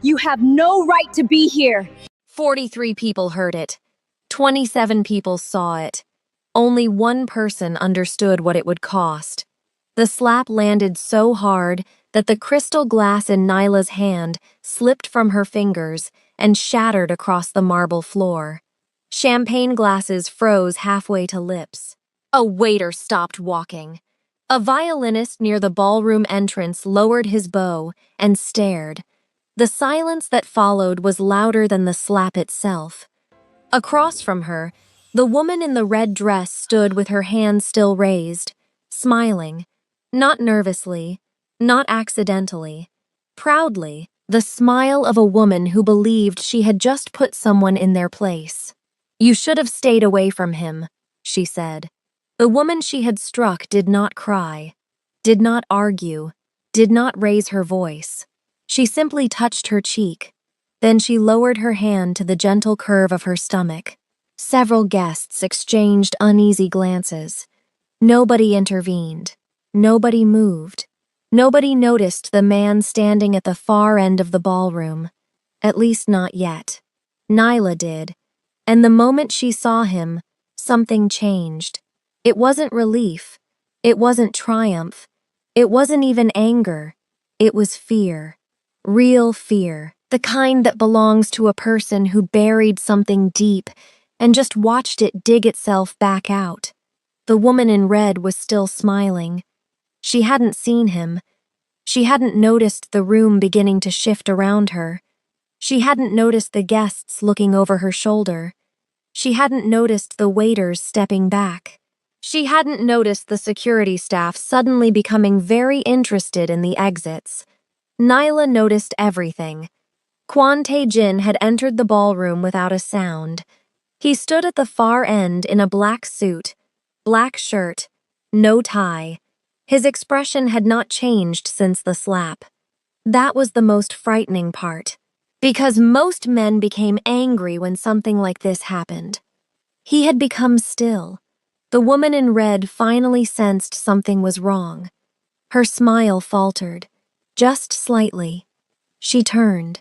You have no right to be here. 43 people heard it. 27 people saw it. Only one person understood what it would cost. The slap landed so hard that the crystal glass in Nyla's hand slipped from her fingers and shattered across the marble floor. Champagne glasses froze halfway to lips. A waiter stopped walking. A violinist near the ballroom entrance lowered his bow and stared. The silence that followed was louder than the slap itself. Across from her, the woman in the red dress stood with her hands still raised, smiling, not nervously, not accidentally, proudly, the smile of a woman who believed she had just put someone in their place. "You should have stayed away from him," she said. The woman she had struck did not cry, did not argue, did not raise her voice. She simply touched her cheek. Then she lowered her hand to the gentle curve of her stomach. Several guests exchanged uneasy glances. Nobody intervened. Nobody moved. Nobody noticed the man standing at the far end of the ballroom. At least not yet. Nyla did. And the moment she saw him, something changed. It wasn't relief. It wasn't triumph. It wasn't even anger. It was fear. Real fear. The kind that belongs to a person who buried something deep and just watched it dig itself back out. The woman in red was still smiling. She hadn't seen him. She hadn't noticed the room beginning to shift around her. She hadn't noticed the guests looking over her shoulder. She hadn't noticed the waiters stepping back. She hadn't noticed the security staff suddenly becoming very interested in the exits. Nyla noticed everything. Kwon Tae-jin had entered the ballroom without a sound. He stood at the far end in a black suit, black shirt, no tie. His expression had not changed since the slap. That was the most frightening part, because most men became angry when something like this happened. He had become still. The woman in red finally sensed something was wrong. Her smile faltered, just slightly. She turned.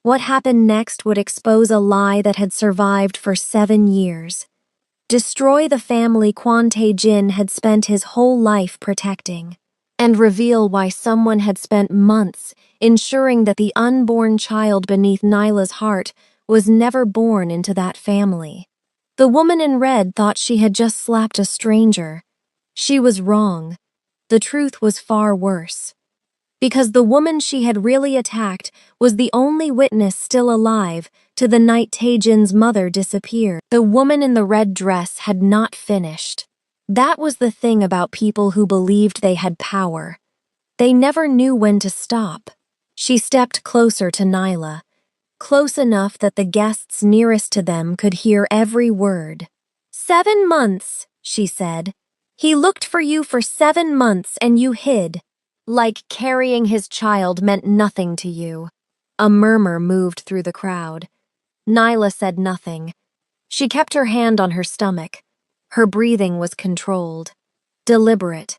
What happened next would expose a lie that had survived for 7 years. Destroy the family Kwon Tae-jin had spent his whole life protecting, and reveal why someone had spent months ensuring that the unborn child beneath Nyla's heart was never born into that family. The woman in red thought she had just slapped a stranger. She was wrong. The truth was far worse. Because the woman she had really attacked was the only witness still alive to the night Tae-jin's mother disappeared. The woman in the red dress had not finished. That was the thing about people who believed they had power. They never knew when to stop. She stepped closer to Nyla, close enough that the guests nearest to them could hear every word. 7 months, she said. He looked for you for 7 months and you hid. Like carrying his child meant nothing to you. A murmur moved through the crowd. Nyla said nothing. She kept her hand on her stomach. Her breathing was controlled, deliberate.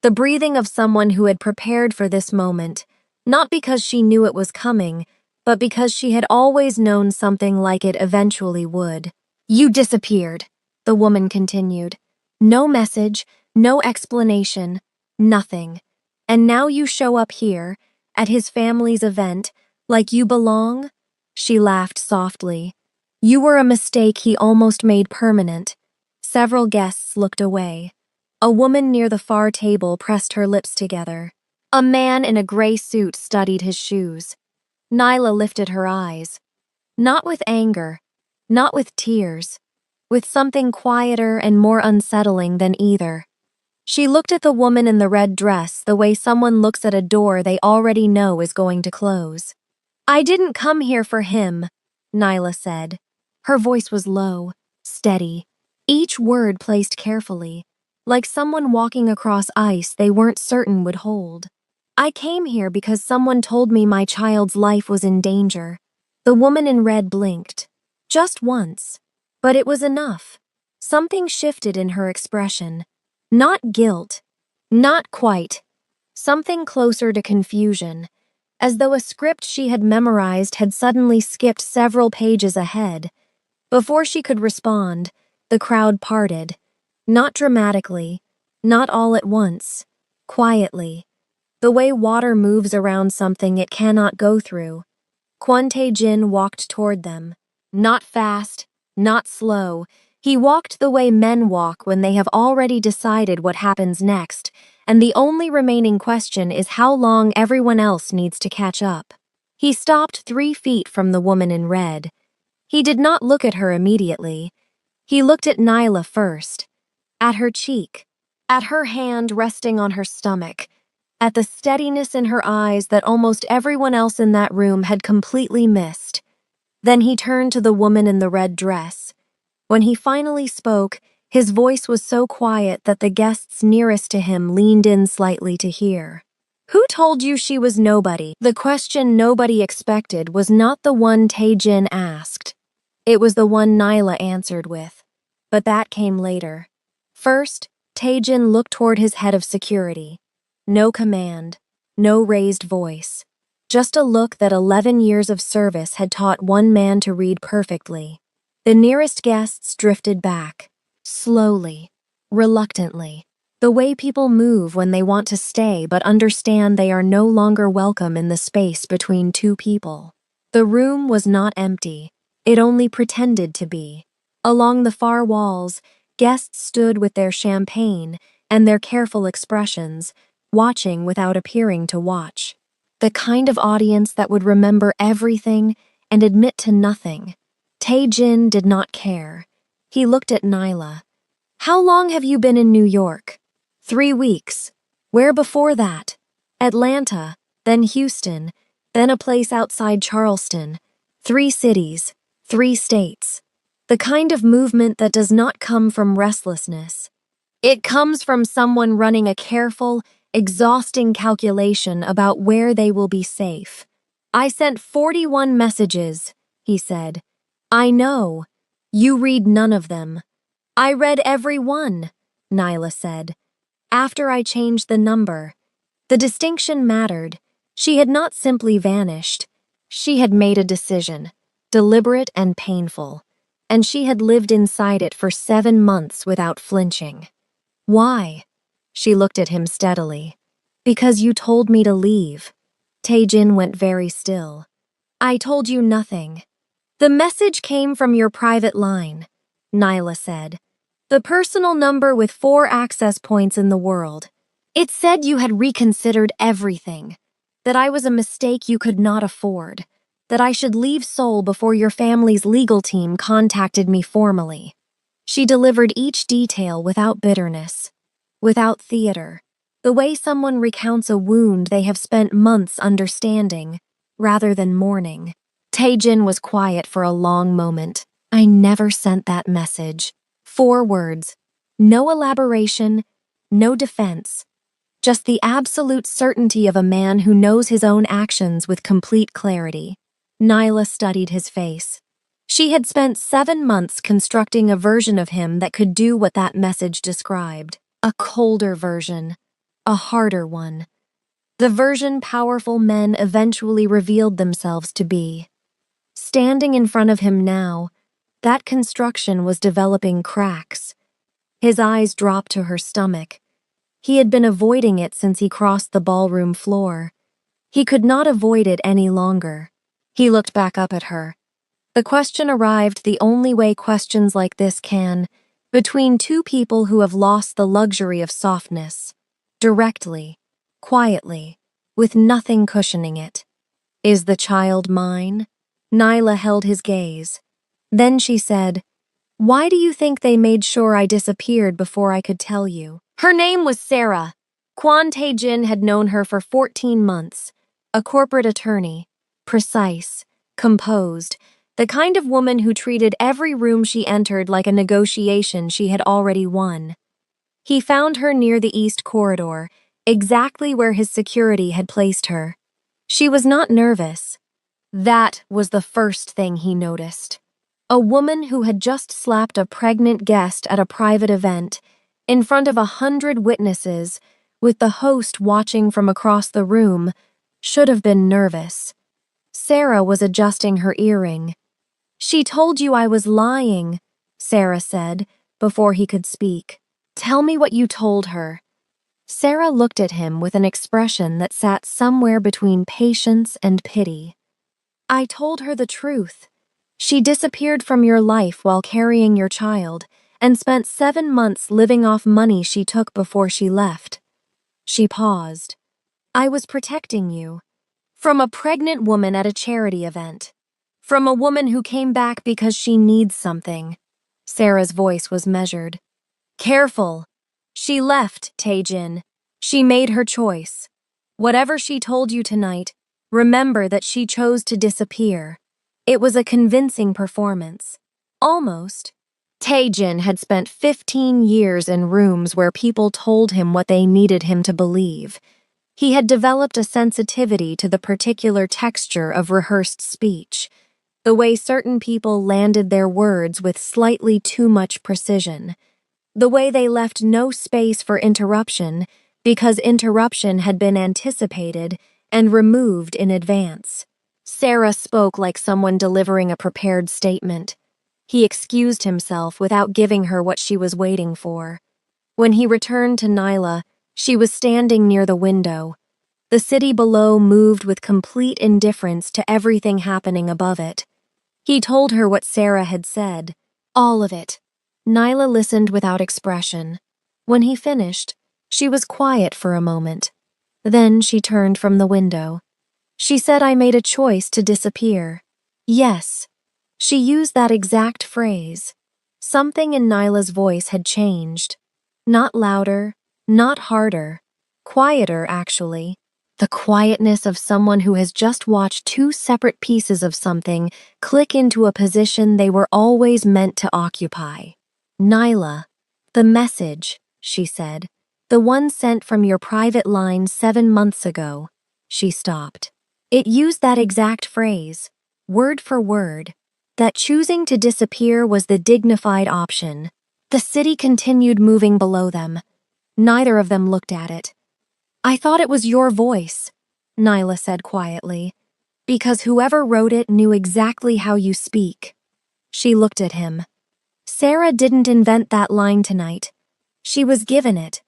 The breathing of someone who had prepared for this moment, not because she knew it was coming, but because she had always known something like it eventually would. "You disappeared," the woman continued. "No message, no explanation, nothing. And now you show up here, at his family's event, like you belong?" She laughed softly. "You were a mistake he almost made permanent." Several guests looked away. A woman near the far table pressed her lips together. A man in a gray suit studied his shoes. Nyla lifted her eyes. Not with anger, not with tears, with something quieter and more unsettling than either. She looked at the woman in the red dress the way someone looks at a door they already know is going to close. "I didn't come here for him," Nyla said. Her voice was low, steady, each word placed carefully, like someone walking across ice they weren't certain would hold. "I came here because someone told me my child's life was in danger." The woman in red blinked. Just once. But it was enough. Something shifted in her expression. Not guilt. Not quite. Something closer to confusion. as though a script she had memorized had suddenly skipped several pages ahead. Before she could respond, the crowd parted. Not dramatically, not all at once, quietly, the way water moves around something it cannot go through. Kwon Tae-jin walked toward them. Not fast, not slow. He walked the way men walk when they have already decided what happens next, and the only remaining question is how long everyone else needs to catch up. He stopped 3 feet from the woman in red. He did not look at her immediately. He looked at Nyla first, at her cheek, at her hand resting on her stomach, at the steadiness in her eyes that almost everyone else in that room had completely missed. Then he turned to the woman in the red dress. When he finally spoke, his voice was so quiet that the guests nearest to him leaned in slightly to hear. Who told you she was nobody? The question nobody expected was not the one Tae-jin asked. It was the one Nyla answered with. But that came later. First, Tae-jin looked toward his head of security. No command, no raised voice. Just a look that 11 years of service had taught one man to read perfectly. The nearest guests drifted back, slowly, reluctantly, the way people move when they want to stay but understand they are no longer welcome in the space between two people. The room was not empty, it only pretended to be. Along the far walls, guests stood with their champagne and their careful expressions, watching without appearing to watch. The kind of audience that would remember everything and admit to nothing. Tae-jin did not care. He looked at Nyla. How long have you been in New York? 3 weeks. Where before that? Atlanta, then Houston, then a place outside Charleston. 3 cities, 3 states. The kind of movement that does not come from restlessness. It comes from someone running a careful, exhausting calculation about where they will be safe. I sent 41 messages, he said. I know. You read none of them. I read every one, Nyla said. After I changed the number. The distinction mattered. She had not simply vanished. She had made a decision, deliberate and painful, and she had lived inside it for 7 months without flinching. Why? She looked at him steadily. Because you told me to leave. Tae-jin went very still. I told you nothing. The message came from your private line, Nyla said. The personal number with 4 access points in the world. It said you had reconsidered everything. That I was a mistake you could not afford. That I should leave Seoul before your family's legal team contacted me formally. She delivered each detail without bitterness, without theater, the way someone recounts a wound they have spent months understanding, rather than mourning. Tae-jin was quiet for a long moment. I never sent that message. 4 words. No elaboration, no defense. Just the absolute certainty of a man who knows his own actions with complete clarity. Nyla studied his face. She had spent 7 months constructing a version of him that could do what that message described. A colder version. A harder one. The version powerful men eventually revealed themselves to be. Standing in front of him now, that construction was developing cracks. His eyes dropped to her stomach. He had been avoiding it since he crossed the ballroom floor. He could not avoid it any longer. He looked back up at her. The question arrived the only way questions like this can, between 2 people who have lost the luxury of softness. Directly, quietly, with nothing cushioning it. Is the child mine? Nyla held his gaze. Then she said, Why do you think they made sure I disappeared before I could tell you? Her name was Sarah. Kwon Tae-jin had known her for 14 months. A corporate attorney. Precise, composed, the kind of woman who treated every room she entered like a negotiation she had already won. He found her near the East Corridor, exactly where his security had placed her. She was not nervous. That was the first thing he noticed. A woman who had just slapped a pregnant guest at a private event, in front of 100 witnesses, with the host watching from across the room, should have been nervous. Sarah was adjusting her earring. "She told you I was lying," Sarah said, before he could speak. "Tell me what you told her." Sarah looked at him with an expression that sat somewhere between patience and pity. "I told her the truth. She disappeared from your life while carrying your child and spent 7 months living off money she took before she left." She paused. "I was protecting you. From a pregnant woman at a charity event. From a woman who came back because she needs something." Sarah's voice was measured. "Careful. She left, Tae-jin. She made her choice. Whatever she told you tonight, remember that she chose to disappear. It was a convincing performance. Almost. Tae-jin had spent 15 years in rooms where people told him what they needed him to believe. He had developed a sensitivity to the particular texture of rehearsed speech, the way certain people landed their words with slightly too much precision, the way they left no space for interruption because interruption had been anticipated and removed in advance. Sarah spoke like someone delivering a prepared statement. He excused himself without giving her what she was waiting for. When he returned to Nyla, she was standing near the window. The city below moved with complete indifference to everything happening above it. He told her what Sarah had said, all of it. Nyla listened without expression. When he finished, she was quiet for a moment. Then she turned from the window. "She said I made a choice to disappear." Yes, she used that exact phrase. Something in Nyla's voice had changed. Not louder, not harder. Quieter, actually. The quietness of someone who has just watched 2 separate pieces of something click into a position they were always meant to occupy. "Nyla, the message," she said. "The one sent from your private line 7 months ago." She stopped. It used that exact phrase, word for word, that choosing to disappear was the dignified option. The city continued moving below them. Neither of them looked at it. "I thought it was your voice," Nyla said quietly, "because whoever wrote it knew exactly how you speak." She looked at him. Sarah didn't invent that line tonight. She was given it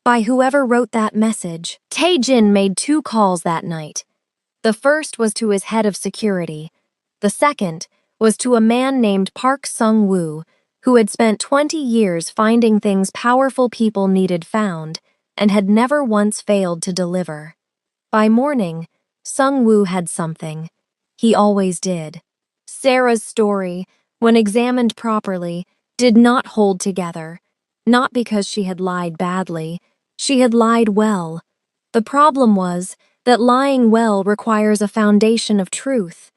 by whoever wrote that message. Tae-jin made 2 calls that night. The first was to his head of security. The second was to a man named Park Sung-woo, who had spent 20 years finding things powerful people needed found and had never once failed to deliver. By morning, Sung-woo had something. He always did. Sarah's story, when examined properly, did not hold together. Not because she had lied badly. She had lied well. The problem was that lying well requires a foundation of truth,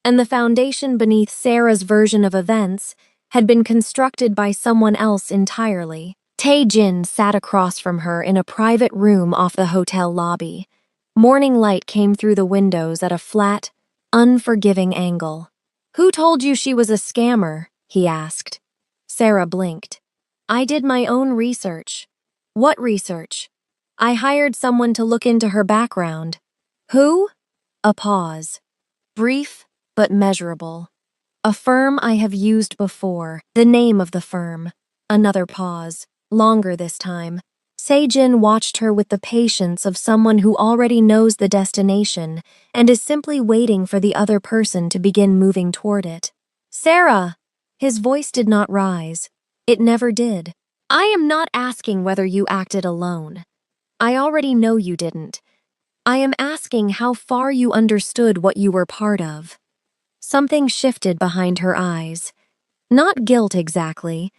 and the foundation beneath Sarah's version of events had been constructed by someone else entirely. Tae-jin sat across from her in a private room off the hotel lobby. Morning light came through the windows at a flat, unforgiving angle. "Who told you she was a scammer?" he asked. Sarah blinked. "I did my own research." "What research?" "I hired someone to look into her background." "Who?" A pause. Brief, but measurable. "A firm I have used before." The name of the firm. Another pause. Longer this time. Tae-jin watched her with the patience of someone who already knows the destination and is simply waiting for the other person to begin moving toward it. "Sarah!" His voice did not rise. It never did. "I am not asking whether you acted alone. I already know you didn't. I am asking how far you understood what you were part of." Something shifted behind her eyes. Not guilt exactly.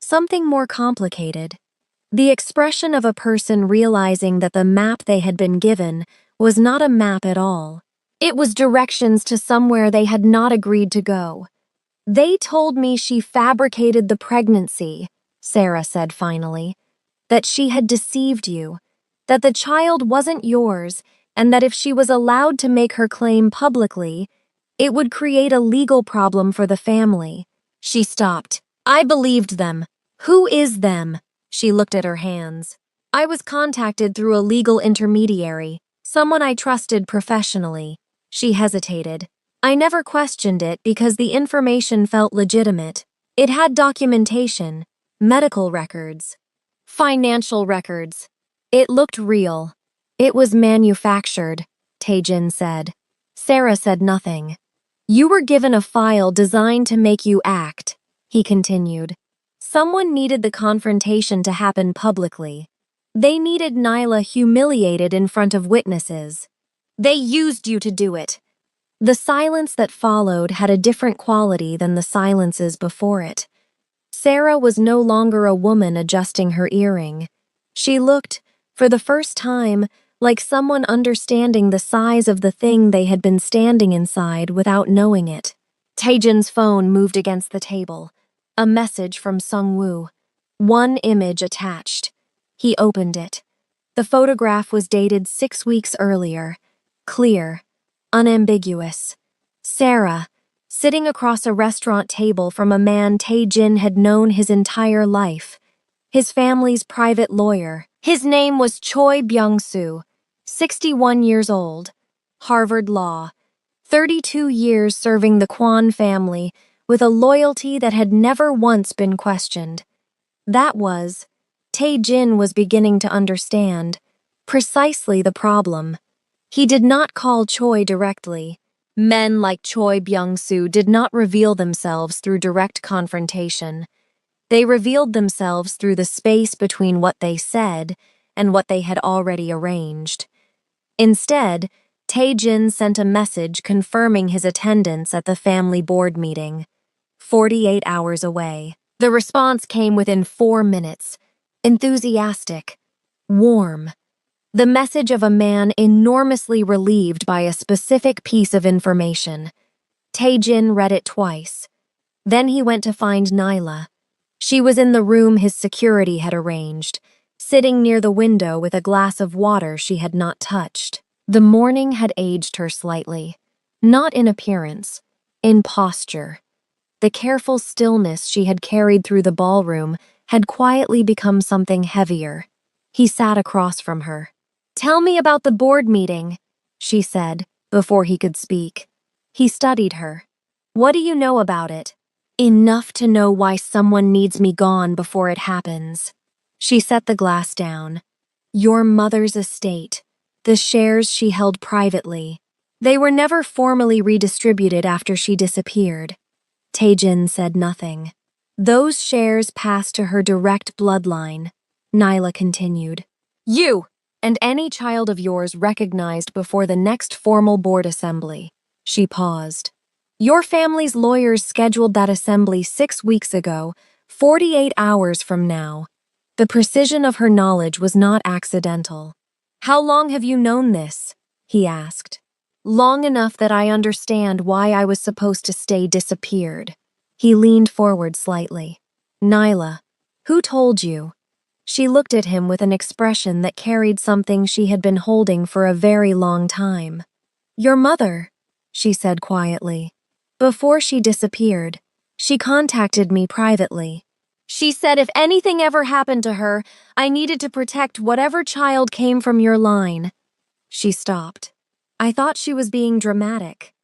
Something more complicated. The expression of a person realizing that the map they had been given was not a map at all. It was directions to somewhere they had not agreed to go. "They told me she fabricated the pregnancy," Sarah said finally. "That she had deceived you. That the child wasn't yours, and that if she was allowed to make her claim publicly, it would create a legal problem for the family." She stopped. "I believed them." "Who is them?" She looked at her hands. "I was contacted through a legal intermediary," Someone I trusted professionally. She hesitated. I never questioned it because the information felt legitimate. It had documentation, medical records, financial records. It looked real. It was manufactured, Taejin said. Sarah said nothing. You were given a file designed to make you act, he continued. Someone needed the confrontation to happen publicly. They needed Nyla humiliated in front of witnesses. They used you to do it. The silence that followed had a different quality than the silences before it. Sarah was no longer a woman adjusting her earring. She looked, for the first time, like someone understanding the size of the thing they had been standing inside without knowing it. Taejin's phone moved against the table. A message from Sung-woo. One image attached. He opened it. The photograph was dated 6 weeks earlier. Clear. Unambiguous. Sarah, sitting across a restaurant table from a man Taejin had known his entire life. His family's private lawyer. His name was Choi Byung-soo, 61 years old. Harvard Law. 32 years serving the Kwon family with a loyalty that had never once been questioned. That was, Taejin was beginning to understand, precisely the problem. He did not call Choi directly. Men like Choi Byung-soo did not reveal themselves through direct confrontation. They revealed themselves through the space between what they said and what they had already arranged. Instead, Taejin sent a message confirming his attendance at the family board meeting. 48 hours away. The response came within 4 minutes. Enthusiastic. Warm. The message of a man enormously relieved by a specific piece of information. Taejin read it twice. Then he went to find Nyla. She was in the room his security had arranged, sitting near the window with a glass of water she had not touched. The morning had aged her slightly. Not in appearance, in posture. The careful stillness she had carried through the ballroom had quietly become something heavier. He sat across from her. "Tell me about the board meeting," she said, before he could speak. He studied her. "What do you know about it?" "Enough to know why someone needs me gone before it happens." She set the glass down. "Your mother's estate, the shares she held privately. They were never formally redistributed after she disappeared." Taejin said nothing. "Those shares passed to her direct bloodline," Nyla continued. "You and any child of yours recognized before the next formal board assembly." She paused. "Your family's lawyers scheduled that assembly 6 weeks ago, 48 hours from now." The precision of her knowledge was not accidental. "How long have you known this?" he asked. "Long enough that I understand why I was supposed to stay disappeared." He leaned forward slightly. "Nyla, who told you?" She looked at him with an expression that carried something she had been holding for a very long time. "Your mother," she said quietly. "Before she disappeared, she contacted me privately. She said if anything ever happened to her, I needed to protect whatever child came from your line." She stopped. I thought she was being dramatic.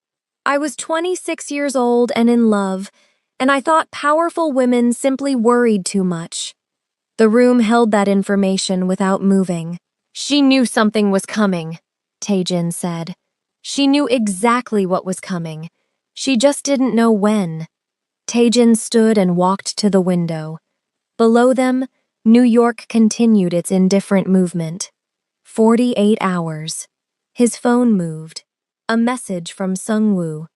I was 26 years old and in love, and I thought powerful women simply worried too much. The room held that information without moving. "She knew something was coming," Taejin said. "She knew exactly what was coming. She just didn't know when." Taejin stood and walked to the window. Below them, New York continued its indifferent movement. 48 hours. His phone moved. A message from Sung-woo.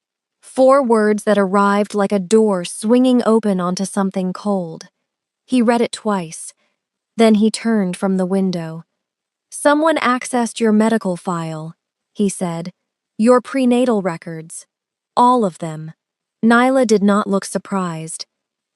4 words that arrived like a door swinging open onto something cold. He read it twice. Then he turned from the window. "Someone accessed your medical file," he said. "Your prenatal records. All of them." Nyla did not look surprised.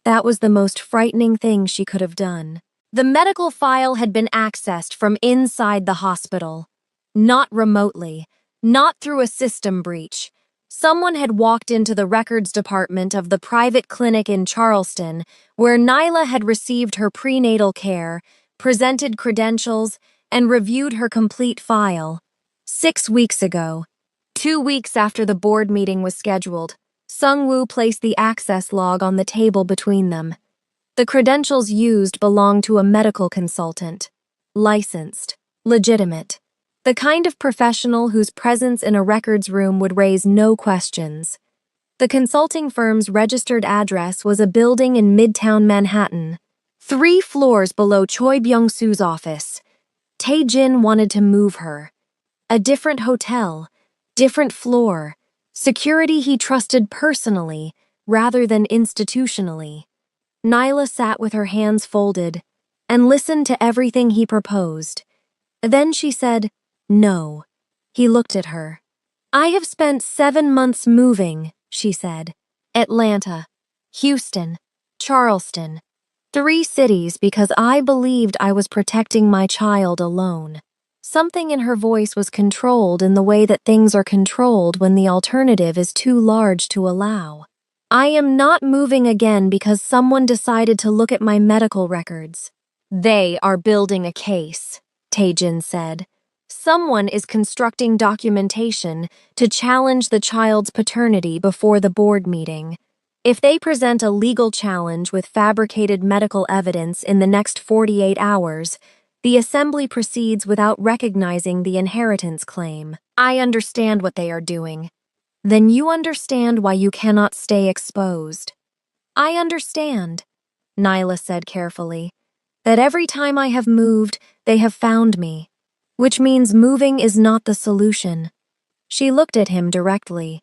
That was the most frightening thing she could have done. The medical file had been accessed from inside the hospital. Not remotely, not through a system breach. Someone had walked into the records department of the private clinic in Charleston, where Nyla had received her prenatal care, presented credentials, and reviewed her complete file. 6 weeks ago, 2 weeks after the board meeting was scheduled, Sung-woo placed the access log on the table between them. The credentials used belonged to a medical consultant. Licensed. Legitimate. The kind of professional whose presence in a records room would raise no questions. The consulting firm's registered address was a building in Midtown Manhattan, 3 floors below Choi Byung-soo's office. Tae-jin wanted to move her. A different hotel, different floor, security he trusted personally rather than institutionally. Nyla sat with her hands folded and listened to everything he proposed. Then she said, "No." He looked at her. "I have spent 7 months moving," she said. "Atlanta, Houston, Charleston. 3 cities because I believed I was protecting my child alone." Something in her voice was controlled in the way that things are controlled when the alternative is too large to allow. "I am not moving again because someone decided to look at my medical records." "They are building a case," Tae-jin said. "Someone is constructing documentation to challenge the child's paternity before the board meeting. If they present a legal challenge with fabricated medical evidence in the next 48 hours, the assembly proceeds without recognizing the inheritance claim. I understand what they are doing. Then you understand why you cannot stay exposed." "I understand," Nyla said carefully, "that every time I have moved, they have found me, which means moving is not the solution." She looked at him directly.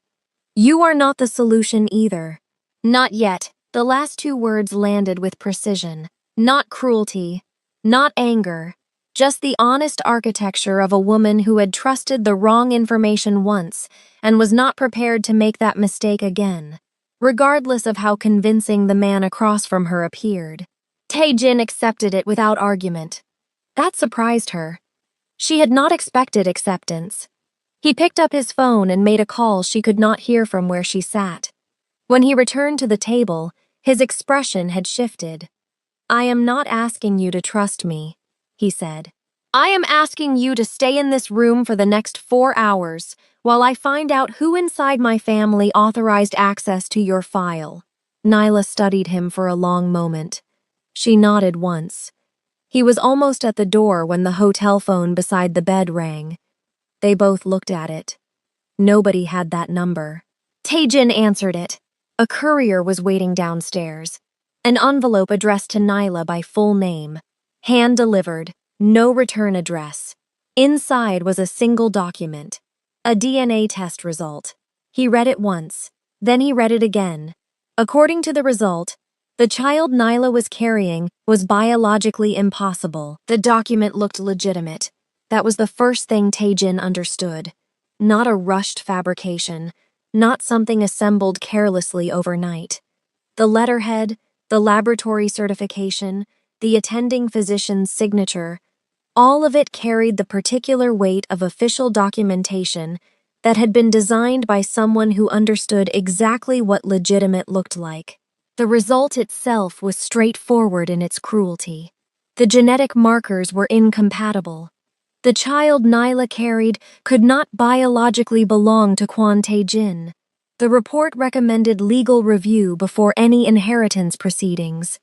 "You are not the solution either." "Not yet." The last 2 words landed with precision. Not cruelty, not anger, just the honest architecture of a woman who had trusted the wrong information once and was not prepared to make that mistake again, regardless of how convincing the man across from her appeared. Tae-jin accepted it without argument. That surprised her. She had not expected acceptance. He picked up his phone and made a call she could not hear from where she sat. When he returned to the table, his expression had shifted. "I am not asking you to trust me," he said. "I am asking you to stay in this room for the next 4 hours while I find out who inside my family authorized access to your file." Nyla studied him for a long moment. She nodded once. He was almost at the door when the hotel phone beside the bed rang. They both looked at it. Nobody had that number. Tae-jin answered it. A courier was waiting downstairs. An envelope addressed to Nyla by full name. Hand-delivered, no return address. Inside was a single document. A DNA test result. He read it once. Then he read it again. According to the result, the child Nyla was carrying was biologically impossible. The document looked legitimate. That was the first thing Tae-jin understood. Not a rushed fabrication. Not something assembled carelessly overnight. The letterhead, the laboratory certification, the attending physician's signature, all of it carried the particular weight of official documentation that had been designed by someone who understood exactly what legitimate looked like. The result itself was straightforward in its cruelty. The genetic markers were incompatible. The child Nyla carried could not biologically belong to Kwon Tae-jin. The report recommended legal review before any inheritance proceedings.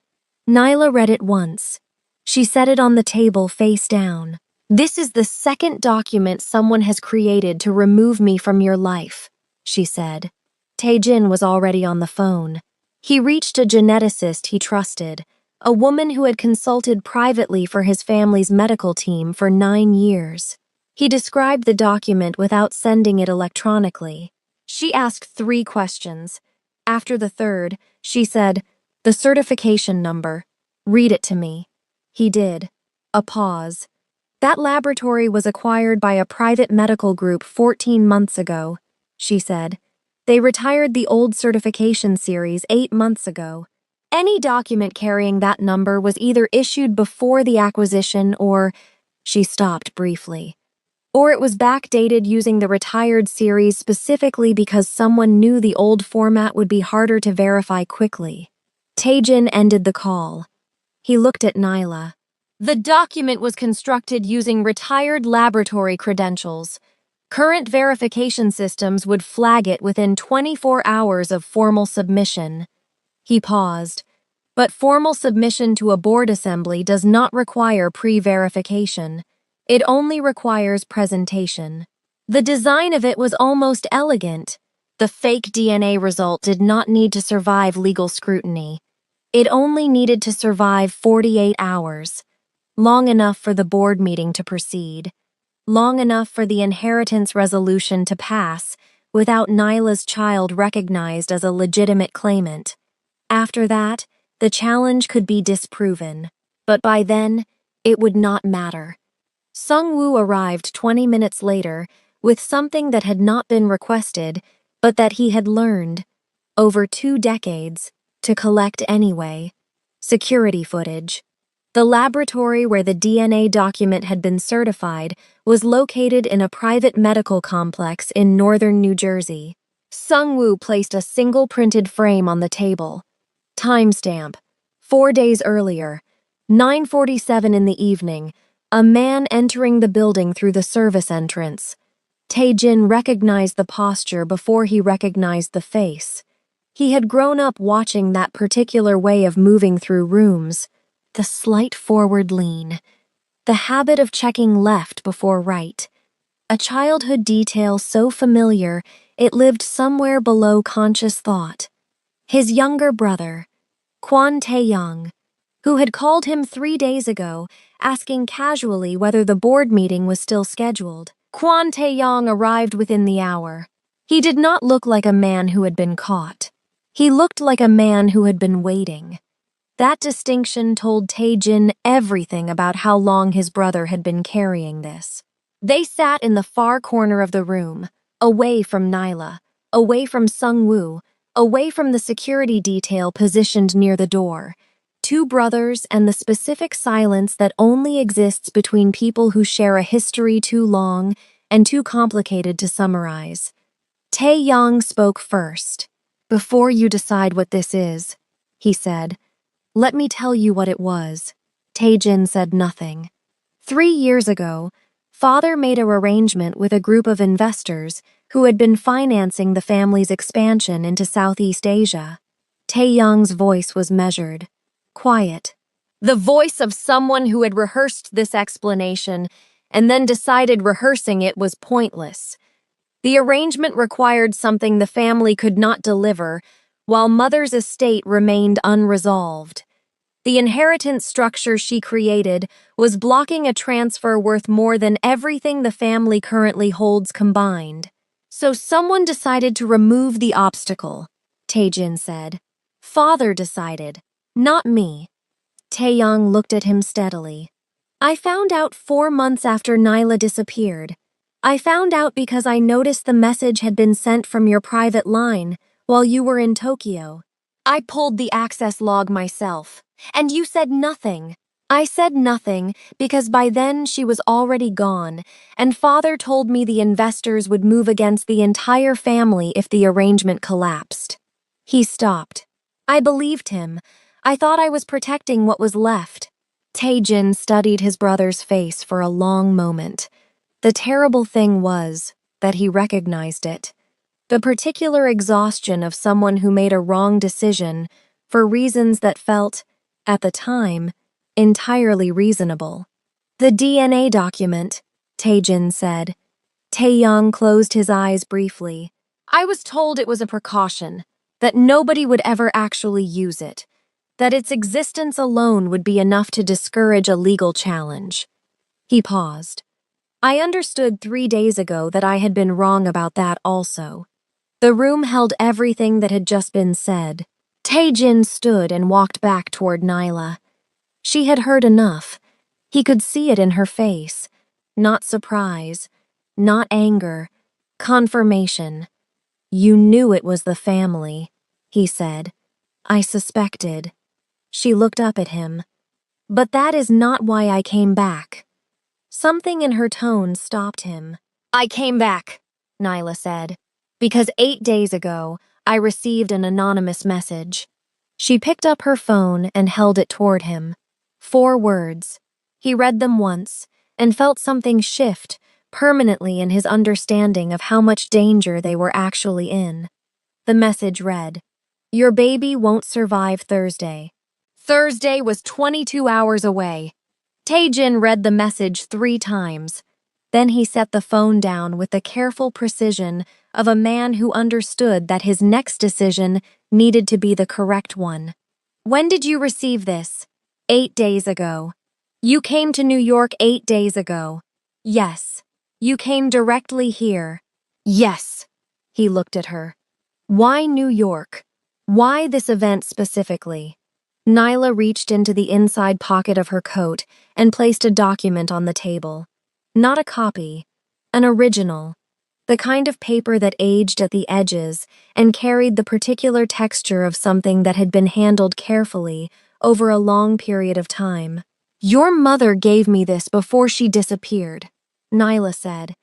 Nyla read it once. She set it on the table face down. "This is the second document someone has created to remove me from your life," she said. Tae-jin was already on the phone. He reached a geneticist he trusted, a woman who had consulted privately for his family's medical team for 9 years. He described the document without sending it electronically. She asked 3 questions. After the third, she said, "The certification number. Read it to me." He did. A pause. "That laboratory was acquired by a private medical group 14 months ago," she said. "They retired the old certification series 8 months ago. Any document carrying that number was either issued before the acquisition or—" She stopped briefly. "Or it was backdated using the retired series specifically because someone knew the old format would be harder to verify quickly." Tae-jin ended the call. He looked at Nyla. "The document was constructed using retired laboratory credentials. Current verification systems would flag it within 24 hours of formal submission. He paused. But formal submission to a board assembly does not require pre-verification. It only requires presentation. The design of it was almost elegant. The fake DNA result did not need to survive legal scrutiny. It only needed to survive 48 hours, long enough for the board meeting to proceed, long enough for the inheritance resolution to pass without Nyla's child recognized as a legitimate claimant. After that, the challenge could be disproven, but by then, it would not matter. Sung-woo arrived 20 minutes later with something that had not been requested, but that he had learned, over 2 decades, to collect anyway: security footage. The laboratory where the DNA document had been certified was located in a private medical complex in northern New Jersey. Sung-woo placed a single printed frame on the table. Timestamp: 4 days earlier, 9:47 in the evening, a man entering the building through the service entrance. Tae-jin recognized the posture before he recognized the face. He had grown up watching that particular way of moving through rooms, the slight forward lean, the habit of checking left before right, a childhood detail so familiar it lived somewhere below conscious thought. His younger brother, Kwon Tae-young, who had called him 3 days ago, asking casually whether the board meeting was still scheduled. Kwon Tae-young arrived within the hour. He did not look like a man who had been caught. He looked like a man who had been waiting. That distinction told Tae-jin everything about how long his brother had been carrying this. They sat in the far corner of the room, away from Nyla, away from Sung-woo, away from the security detail positioned near the door. 2 brothers and the specific silence that only exists between people who share a history too long and too complicated to summarize. Tae-young spoke first. "Before you decide what this is," he said, "let me tell you what it was." Tae-jin said nothing. 3 years ago, father made an arrangement with a group of investors who had been financing the family's expansion into Southeast Asia. Tae-young's voice was measured, quiet. The voice of someone who had rehearsed this explanation and then decided rehearsing it was pointless. The arrangement required something the family could not deliver, while mother's estate remained unresolved. The inheritance structure she created was blocking a transfer worth more than everything the family currently holds combined. So someone decided to remove the obstacle, Tae-jin said. Father decided, not me. Tae-young looked at him steadily. I found out 4 months after Nyla disappeared. I found out because I noticed the message had been sent from your private line while you were in Tokyo. I pulled the access log myself, and you said nothing. I said nothing because by then she was already gone, and father told me the investors would move against the entire family if the arrangement collapsed. He stopped. I believed him. I thought I was protecting what was left. Tae-jin studied his brother's face for a long moment. The terrible thing was that he recognized it. The particular exhaustion of someone who made a wrong decision for reasons that felt, at the time, entirely reasonable. The DNA document, Tae-jin said. Tae-young closed his eyes briefly. I was told it was a precaution, that nobody would ever actually use it, that its existence alone would be enough to discourage a legal challenge. He paused. I understood 3 days ago that I had been wrong about that also. The room held everything that had just been said. Tae-jin stood and walked back toward Nyla. She had heard enough. He could see it in her face. Not surprise, not anger, confirmation. You knew it was the family, he said. I suspected. She looked up at him. But that is not why I came back. Something in her tone stopped him. I came back, Nyla said, because 8 days ago, I received an anonymous message. She picked up her phone and held it toward him. 4 words. He read them once and felt something shift permanently in his understanding of how much danger they were actually in. The message read, "Your baby won't survive Thursday." Thursday was 22 hours away. Tae-jin read the message 3 times. Then he set the phone down with the careful precision of a man who understood that his next decision needed to be the correct one. "When did you receive this?" 8 days ago. "You came to New York 8 days ago." "Yes." "You came directly here." "Yes." He looked at her. "Why New York? Why this event specifically?" Nyla reached into the inside pocket of her coat and placed a document on the table. Not a copy, an original. The kind of paper that aged at the edges and carried the particular texture of something that had been handled carefully over a long period of time. "Your mother gave me this before she disappeared," Nyla said.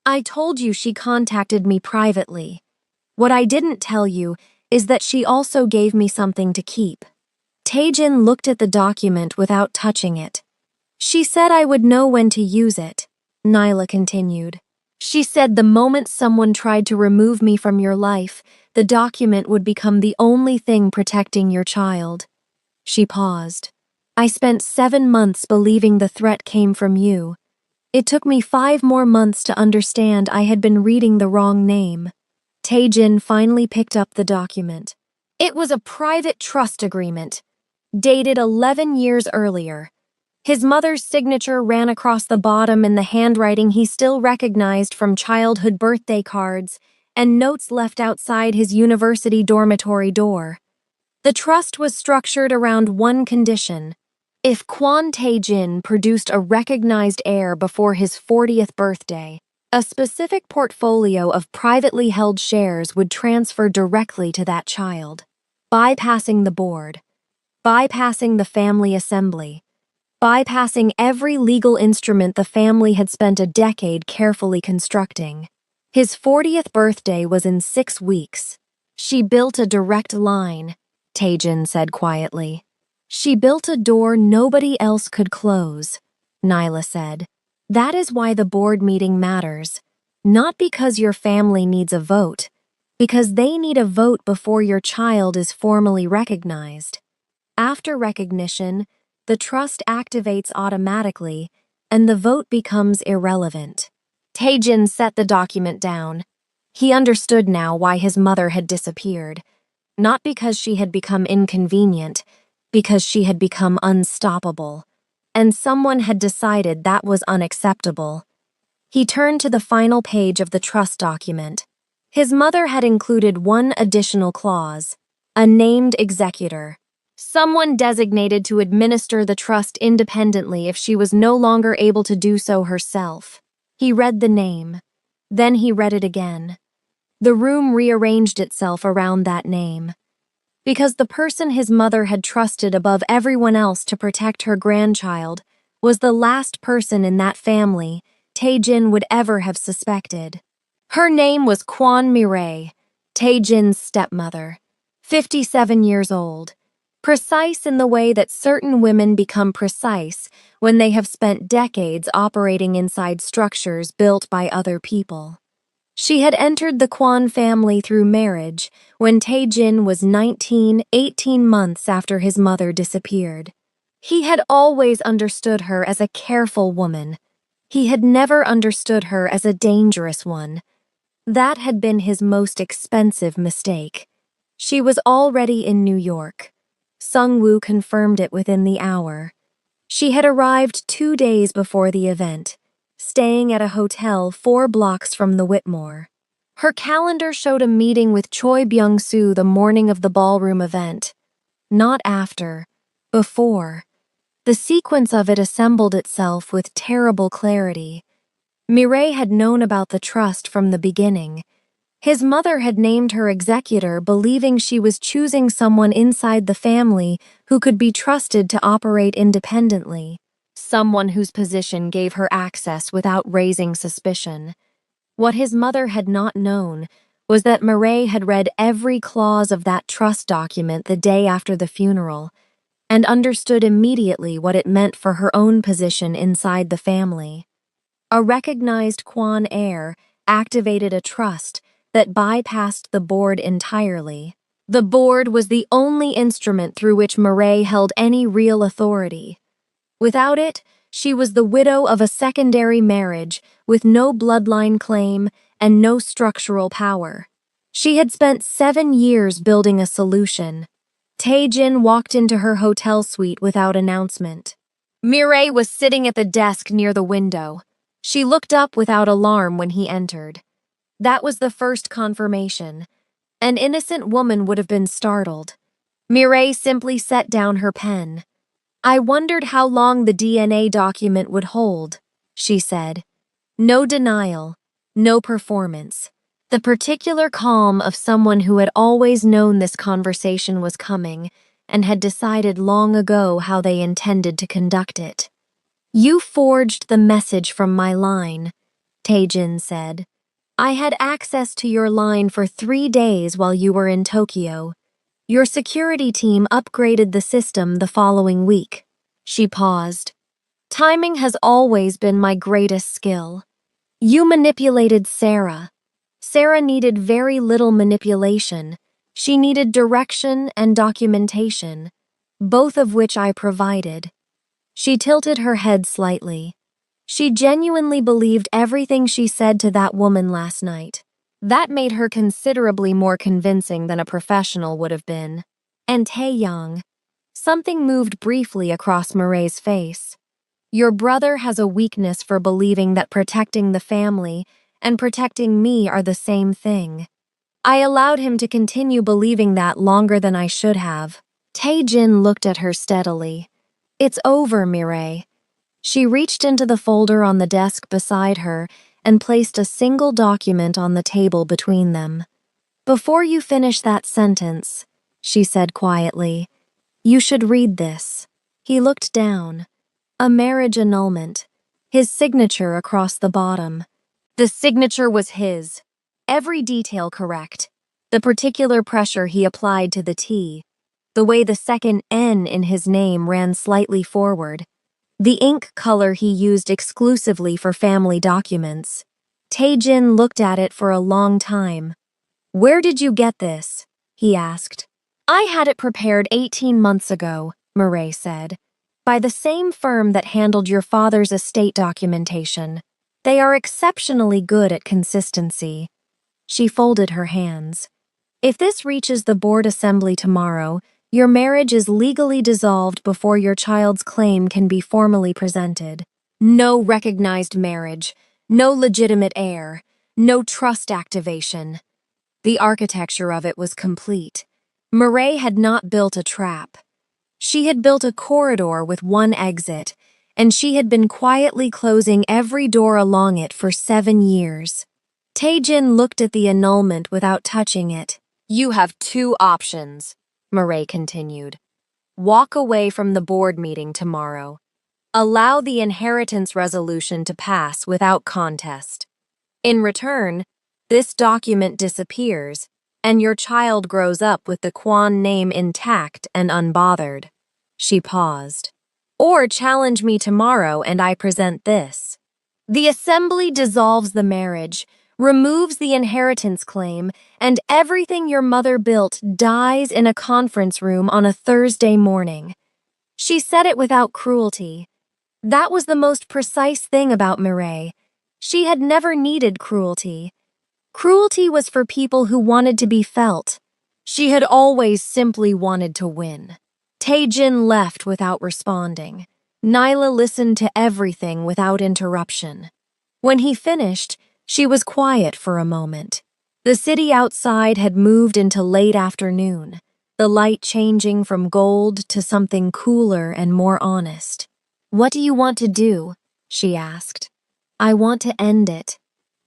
"I told you she contacted me privately. What I didn't tell you is that she also gave me something to keep." Tae-jin looked at the document without touching it. "She said I would know when to use it," Nyla continued. "She said the moment someone tried to remove me from your life, the document would become the only thing protecting your child." She paused. "I spent 7 months believing the threat came from you. It took me 5 more months to understand I had been reading the wrong name." Tae-jin finally picked up the document. It was a private trust agreement, dated 11 years earlier. His mother's signature ran across the bottom in the handwriting he still recognized from childhood birthday cards and notes left outside his university dormitory door. The trust was structured around one condition: if Kwon Tae-jin produced a recognized heir before his 40th birthday, a specific portfolio of privately held shares would transfer directly to that child, bypassing the board, bypassing the family assembly, bypassing every legal instrument the family had spent a decade carefully constructing. His 40th birthday was in 6 weeks. "She built a direct line," Tae-jin said quietly. "She built a door nobody else could close," Nyla said. "That is why the board meeting matters. Not because your family needs a vote, because they need a vote before your child is formally recognized. After recognition, the trust activates automatically, and the vote becomes irrelevant." Tae-jin set the document down. He understood now why his mother had disappeared. Not because she had become inconvenient, because she had become unstoppable. And someone had decided that was unacceptable. He turned to the final page of the trust document. His mother had included one additional clause: a named executor. Someone designated to administer the trust independently if she was no longer able to do so herself. He read the name. Then he read it again. The room rearranged itself around that name. Because the person his mother had trusted above everyone else to protect her grandchild was the last person in that family Tae-jin would ever have suspected. Her name was Kwon Mi-rae, Tae-jin's stepmother, 57 years old. Precise in the way that certain women become precise when they have spent decades operating inside structures built by other people. She had entered the Kwon family through marriage when Tae-jin was 19, 18 months after his mother disappeared. He had always understood her as a careful woman. He had never understood her as a dangerous one. That had been his most expensive mistake. She was already in New York. Sung-woo confirmed it within the hour. She had arrived 2 days before the event, staying at a hotel 4 blocks from the Whitmore. Her calendar showed a meeting with Choi Byung-soo the morning of the ballroom event. Not after, before. The sequence of it assembled itself with terrible clarity. Mi-rae had known about the trust from the beginning. His mother had named her executor believing she was choosing someone inside the family who could be trusted to operate independently, someone whose position gave her access without raising suspicion. What his mother had not known was that Mi-rae had read every clause of that trust document the day after the funeral and understood immediately what it meant for her own position inside the family. A recognized Quan heir activated a trust that bypassed the board entirely. The board was the only instrument through which Murray held any real authority. Without it, she was the widow of a secondary marriage with no bloodline claim and no structural power. She had spent 7 years building a solution. Tae-jin walked into her hotel suite without announcement. Mireille was sitting at the desk near the window. She looked up without alarm when he entered. That was the first confirmation. An innocent woman would have been startled. Mireille simply set down her pen. "I wondered how long the DNA document would hold," she said. No denial, no performance. The particular calm of someone who had always known this conversation was coming and had decided long ago how they intended to conduct it. "You forged the message from my line," Tae-jin said. "I had access to your line for 3 days while you were in Tokyo. Your security team upgraded the system the following week." She paused. "Timing has always been my greatest skill. You manipulated Sarah. Sarah needed very little manipulation. She needed direction and documentation, both of which I provided." She tilted her head slightly. She genuinely believed everything she said to that woman last night. That made her considerably more convincing than a professional would have been. And Tae-young. Something moved briefly across Murray's face. "Your brother has a weakness for believing that protecting the family and protecting me are the same thing. I allowed him to continue believing that longer than I should have." Tae-jin looked at her steadily. "It's over, Mireille." She reached into the folder on the desk beside her and placed a single document on the table between them. "Before you finish that sentence," she said quietly, "you should read this." He looked down. A marriage annulment. His signature across the bottom. The signature was his. Every detail correct. The particular pressure he applied to the T. The way the second N in his name ran slightly forward. The ink color he used exclusively for family documents. Tae-jin looked at it for a long time. "Where did you get this?" he asked. "I had it prepared 18 months ago," Murray said, "by the same firm that handled your father's estate documentation. They are exceptionally good at consistency." She folded her hands. "If this reaches the board assembly tomorrow, your marriage is legally dissolved before your child's claim can be formally presented. No recognized marriage, no legitimate heir, no trust activation." The architecture of it was complete. Murray had not built a trap. She had built a corridor with one exit, and she had been quietly closing every door along it for 7 years. Tae-jin looked at the annulment without touching it. "You have 2 options," Murray continued. "Walk away from the board meeting tomorrow. Allow the inheritance resolution to pass without contest. In return, this document disappears, and your child grows up with the Quan name intact and unbothered." She paused. "Or challenge me tomorrow and I present this. The assembly dissolves the marriage, removes the inheritance claim, and everything your mother built dies in a conference room on a Thursday morning." She said it without cruelty. That was the most precise thing about Mireille. She had never needed cruelty. Cruelty was for people who wanted to be felt. She had always simply wanted to win. Tae-jin left without responding. Nyla listened to everything without interruption. When he finished, she was quiet for a moment. The city outside had moved into late afternoon, the light changing from gold to something cooler and more honest. "What do you want to do?" she asked. "I want to end it."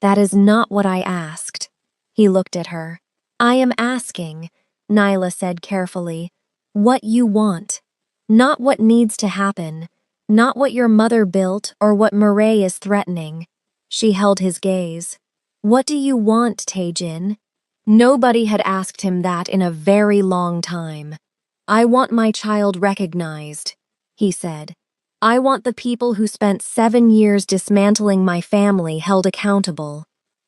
"That is not what I asked." He looked at her. "I am asking," Nyla said carefully, "what you want. Not what needs to happen. Not what your mother built or what Murray is threatening." She held his gaze. "What do you want, Tae-jin?" Nobody had asked him that in a very long time. "I want my child recognized," he said. I want the people who spent 7 years dismantling my family held accountable.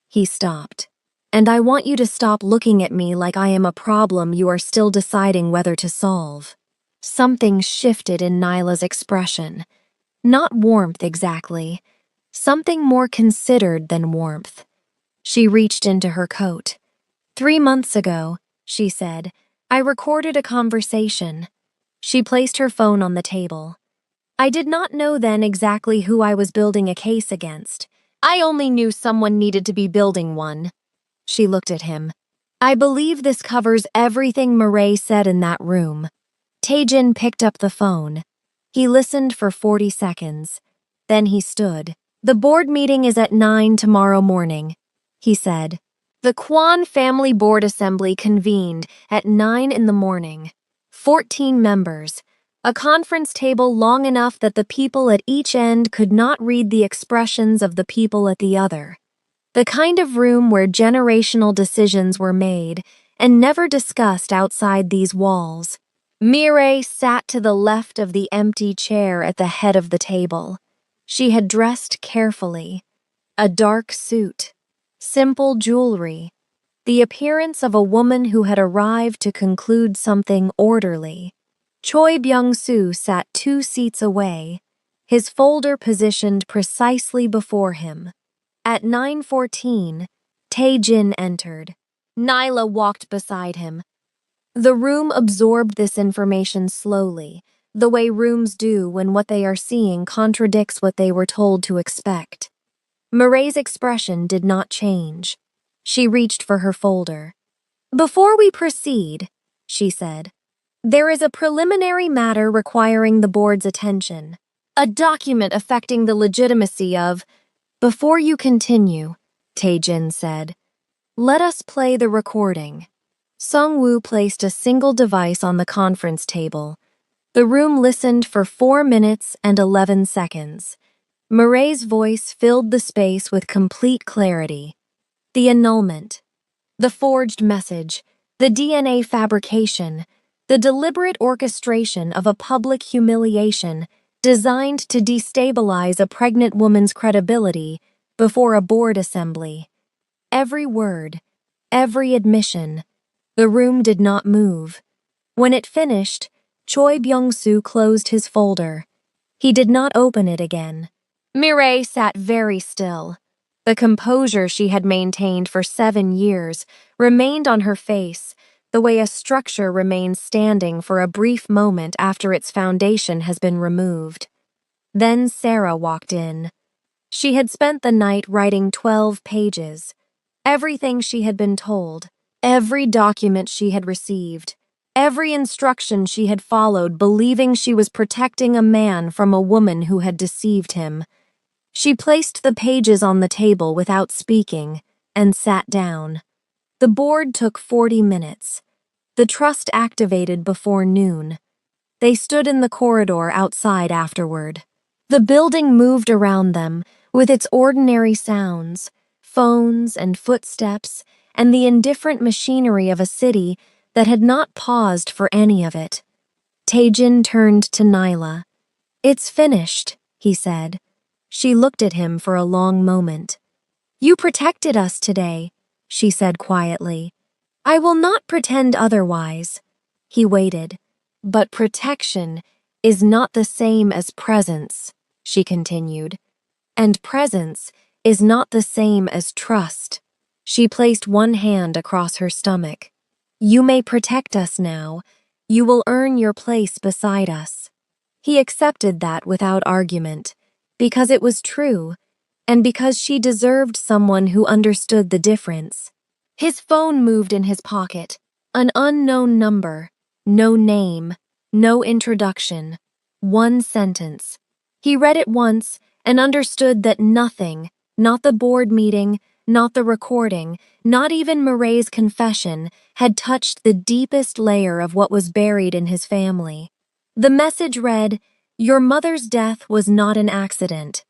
He stopped. And I want you to stop looking at me like I am a problem you are still deciding whether to solve. Something shifted in Nyla's expression. Not warmth exactly. Something more considered than warmth. She reached into her coat. 3 months ago, she said, I recorded a conversation. She placed her phone on the table. I did not know then exactly who I was building a case against. I only knew someone needed to be building one. She looked at him. I believe this covers everything Murray said in that room. Taejin picked up the phone. He listened for 40 seconds. Then he stood. The board meeting is at 9 tomorrow morning, he said. The Kwan family board assembly convened at 9 in the morning. 14 members. A conference table long enough that the people at each end could not read the expressions of the people at the other. The kind of room where generational decisions were made and never discussed outside these walls. Mireille sat to the left of the empty chair at the head of the table. She had dressed carefully. A dark suit. Simple jewelry. The appearance of a woman who had arrived to conclude something orderly. Choi Byung-soo sat 2 seats away, his folder positioned precisely before him. At 9:14, Tae-jin entered. Nyla walked beside him. The room absorbed this information slowly, the way rooms do when what they are seeing contradicts what they were told to expect. Murray's expression did not change. She reached for her folder. Before we proceed, she said, there is a preliminary matter requiring the board's attention. A document affecting the legitimacy of... Before you continue, Tae-jin said, let us play the recording. Sung-woo placed a single device on the conference table. The room listened for 4 minutes and 11 seconds. Murray's voice filled the space with complete clarity. The annulment, the forged message, the DNA fabrication, the deliberate orchestration of a public humiliation designed to destabilize a pregnant woman's credibility before a board assembly. Every word, every admission. The room did not move. When it finished, Choi Byung-soo closed his folder. He did not open it again. Mireille sat very still. The composure she had maintained for 7 years remained on her face, the way a structure remains standing for a brief moment after its foundation has been removed. Then Sarah walked in. She had spent the night writing 12 pages. Everything she had been told, every document she had received, every instruction she had followed, believing she was protecting a man from a woman who had deceived him. She placed the pages on the table without speaking and sat down. The board took 40 minutes. The trust activated before noon. They stood in the corridor outside afterward. The building moved around them with its ordinary sounds, phones and footsteps, and the indifferent machinery of a city that had not paused for any of it. Tae-jin turned to Nyla. It's finished, he said. She looked at him for a long moment. You protected us today, she said quietly. I will not pretend otherwise. He waited. But protection is not the same as presence, she continued. And presence is not the same as trust. She placed one hand across her stomach. You may protect us now. You will earn your place beside us. He accepted that without argument, because it was true, and because she deserved someone who understood the difference. His phone moved in his pocket. An unknown number, no name, no introduction, one sentence. He read it once and understood that nothing, not the board meeting, not the recording, not even Murray's confession, had touched the deepest layer of what was buried in his family. The message read, Your mother's death was not an accident.